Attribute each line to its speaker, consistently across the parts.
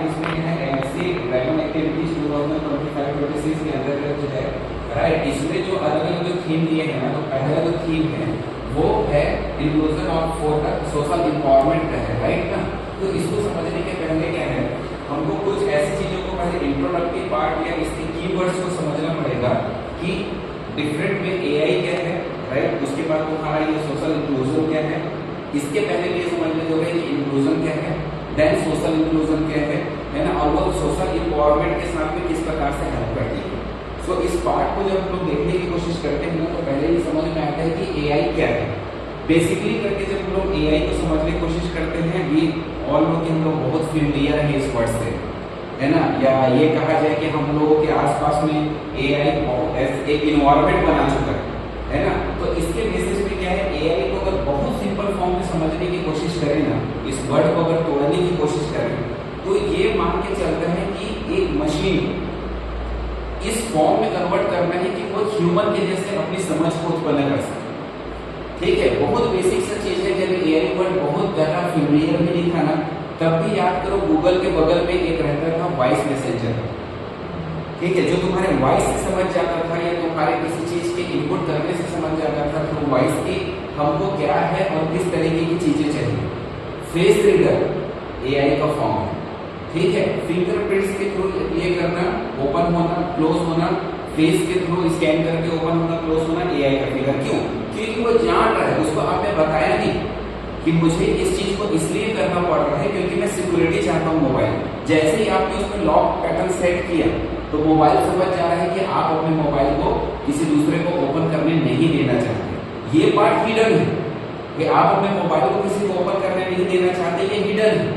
Speaker 1: इसमें है MSc driving activities 2025-26 के अंतर्गत जो है राइट, इसमें जो अलग अलग जो थीम दिए हैं ना, तो पहला जो थीम है वो है inclusion of for the social empowerment का है, राइट ना। तो इसको समझने के पहले क्या है, हमको कुछ ऐसी चीजों को पहले इंट्रोडक्टिव पार्ट या इसके कीवर्ड्स को समझना पड़ेगा कि डिफरेंट में एआई क्या है, राइट। उसके बाद तुम्हारा ये सोशल इंक्लूजन क्या है, इसके पहले ये समझ में होगा कि इंक्लूजन क्या है, देन सोशल इंक्लूजन क्या है ना, और वो सोशल एम्पावरमेंट के साथ में किस प्रकार से हेल्प करती है। सो इस पार्ट को जब हम लोग देखने की कोशिश करते हैं ना, तो पहले ये समझ में आता है कि एआई क्या है। बेसिकली करके जब हम लोग एआई को समझने की कोशिश करते हैं, ये और लोग हम लोग बहुत फेमिलियर है इस वर्ड से, है ना, या ये कहा जाए कि हम लोगों के आसपास में एआई एक इन्वायरमेंट बना चुका है ना। तो इसके बेसिस पे क्या है, एआई को अगर बहुत सिंपल फॉर्म में समझने की कोशिश करें ना, इस वर्ड को अगर तोड़ने की कोशिश करें, तो ये मान के चलता है कि एक मशीन इस फॉर्म में कन्वर्ट करना है कि वो ह्यूमन के जैसे अपनी समझ को उत्पन्न कर सके। ठीक है, बहुत बेसिक सा चीज है। जब एआई वर्ड बहुत ज्यादा फेमिलियर भी नहीं था ना, तब भी याद करो गूगल के बगल में एक रहता था वॉइस मैसेंजर, ठीक है, जो तुम्हारे वॉइस से समझ जाता था या तुम्हारे किसी चीज के इनपुट करने से समझ जाता था तो वॉइस की हमको क्या है और किस तरीके की चीजें चाहिए। फेस रीडर एआई का फॉर्म है, ठीक है, फिंगरप्रिंट्स के थ्रू ये करना, ओपन होना क्लोज होना, फेस के थ्रू स्कैन करके ओपन होना क्लोज होना, एआई का फिगर। क्यों? क्योंकि वो जान रहा है, उसको आपने बताया नहीं कि मुझे इस चीज को इसलिए करना पड़ रहा है क्योंकि मैं सिक्योरिटी चाहता हूँ मोबाइल। जैसे ही आपने उसमें लॉक पैटर्न सेट किया तो मोबाइल समझ जा रहा है कि आप अपने मोबाइल को किसी दूसरे को ओपन करने नहीं देना चाहते। ये पार्ट हिडन है कि आप अपने मोबाइल को किसी को ओपन करने नहीं देना चाहते, ये हिडन है।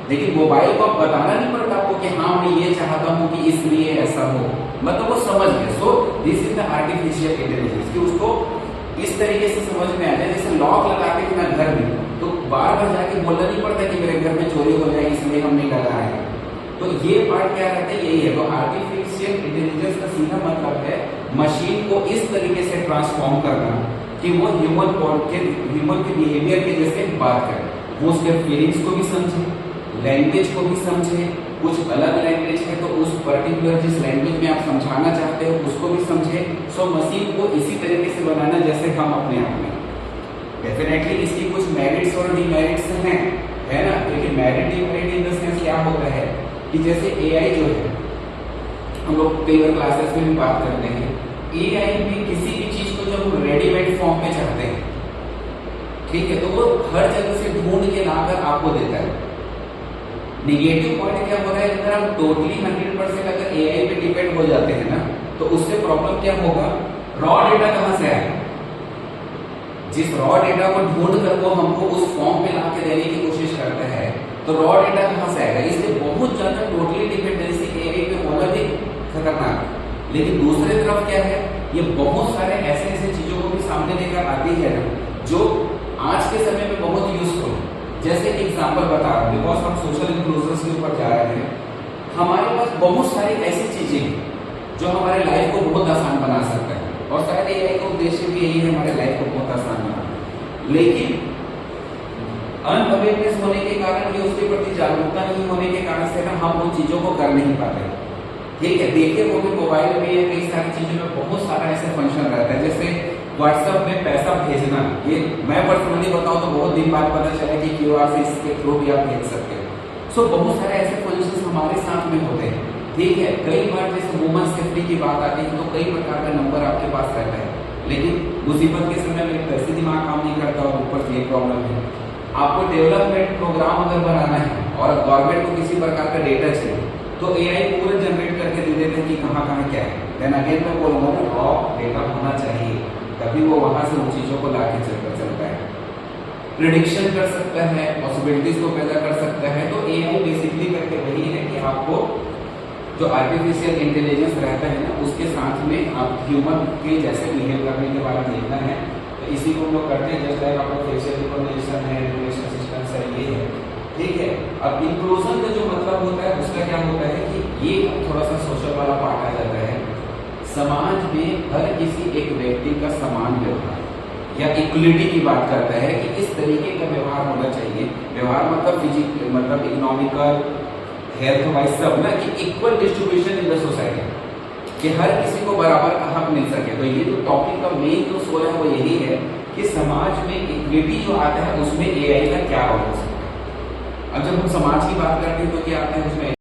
Speaker 1: लेकिन मोबाइल को आप बताना नहीं पड़ता आपको कि हाँ मैं ये चाहता हूँ कि इसलिए ऐसा हो, मतलब वो समझ गए। So this is the artificial intelligence कि उसको इस तरीके से समझ में आ जाए। जैसे लॉक लगाते थे ना घर में, तो बार बार जाके बोलना नहीं पड़ता कि मेरे घर में चोरी हो जाए इसलिए हम नहीं लगा रहे हैं। तो ये पार्ट क्या रहता है, यही है। तो आर्टिफिशियल इंटेलिजेंस का सीधा मतलब है मशीन को इस तरीके से ट्रांसफॉर्म करना कि वो ह्यूमन के बिहेवियर के जैसे बात करे, वो उसके फीलिंग्स को भी समझे, लैंग्वेज को भी समझे। कुछ अलग लैंग्वेज है तो उस पर्टिकुलर जिस लैंग्वेज में आप समझाना चाहते हो उसको भी समझे। सो मशीन को इसी तरीके से बनाना जैसे हम अपने आप में। डेफिनेटली इसकी कुछ मेरिट्स और डिमेरिट्स हैं, है ना। लेकिन merit demerit in the sense क्या होता है कि जैसे एआई जो है, हम लोग कई बार क्लासेस में भी बात करते हैं, एआई में किसी भी चीज को जब हम रेडीमेड फॉर्म में चाहते हैं, ठीक है, तो वो हर जगह से ढूंढ के लाकर आपको देता है। निगेटिव पॉइंट क्या हो रहा है, अगर हम टोटली 100% अगर एआई पे डिपेंड हो जाते हैं ना, तो उससे प्रॉब्लम क्या होगा, रॉ डेटा कहां से आएगा। जिस रॉ डेटा को ढूंढ कर वो हमको उस फॉर्म में लाके देने की कोशिश करता है, तो रॉ डेटा कहां से आएगा। इसलिए बहुत ज्यादा टोटली डिपेंडेंसी एआई पे होना भी खतरनाक है। लेकिन दूसरी तरफ क्या है, ये बहुत सारे ऐसे ऐसे चीजों को भी सामने लेकर आती है जो आज के समय में बहुत यूजफुल है। जैसे एग्जाम्पल बता रहा हूँ, बिकॉज हम सोशल इंक्लूजन के ऊपर जा रहे हैं, हमारे पास बहुत सारी ऐसी चीजें हैं जो हमारे लाइफ को बहुत आसान बना सकता है, और शायद एआई का उद्देश्य भी यही है, हमारे लाइफ को बहुत आसान बनाना। लेकिन अनअवेयरनेस होने के कारण या उसके प्रति जागरूकता नहीं होने के कारण से ना हम उन चीजों को कर नहीं पाते। ठीक है, देखिए वो भी मोबाइल में या कई सारी चीजों में बहुत सारा ऐसे फंक्शन रहता है, जैसे व्हाट्सएप में पैसा भेजना। ये मैं पर्सनली बताऊं तो बहुत दिन बाद पता चला कि क्यूआर से इसके थ्रू भी आप भेज सकते हो। सो बहुत सारे ऐसे फंक्शन हमारे साथ में होते हैं। ठीक है, कई बार जैसे वुमन सेफ्टी की बात आती है तो कई प्रकार का नंबर आपके पास रहता है, लेकिन मुसीबत के समय में पैसे दिमाग काम नहीं करता और ऊपर से ये प्रॉब्लम है। आपको डेवलपमेंट प्रोग्राम अगर बनाना है और गवर्नमेंट को किसी प्रकार का डेटा चाहिए, तो एआई पूरा जनरेट करके दे देते हैं कि कहाँ कहाँ क्या है। देन अगेन मैं बोलूंगा ना, रॉ डेटा होना चाहिए, तभी वो वहां से उन चीजों को लाके चलता है, प्रिडिक्शन कर सकता है, पॉसिबिलिटीज को पैदा कर सकता है। तो एआई बेसिकली करके वही है कि आपको जो आर्टिफिशियल इंटेलिजेंस रहता है ना, उसके साथ में आप ह्यूमन के जैसे बिहेव करने के बारे में देखना है। तो इसी को हम लोग करते हैं, जैसे आपका फेशियल रिकॉग्निशन है, रिलेशन सिस्टम है, ये है। ठीक है, अब इंक्लूजन का जो मतलब होता है उसका क्या होता है कि ये थोड़ा सा सोशल वाला पार्ट आ जाता है। समाज में हर किसी एक व्यक्ति का समान व्यवहार या इक्वलिटी की बात करता है कि इस तरीके का व्यवहार होना चाहिए। व्यवहार मतलब फिजिकल, मतलब इकोनॉमिकल, हेल्थ वाइज सब ना कि equal distribution in the society, कि हर किसी को बराबर का हक मिल सके। तो ये जो टॉपिक का मेन जो सोल है वो यही है कि समाज में इक्विटी जो आता है उसमें एआई का क्या रोल हो सकता है। अब जब हम समाज की बात करते हैं तो क्या आता है उसमें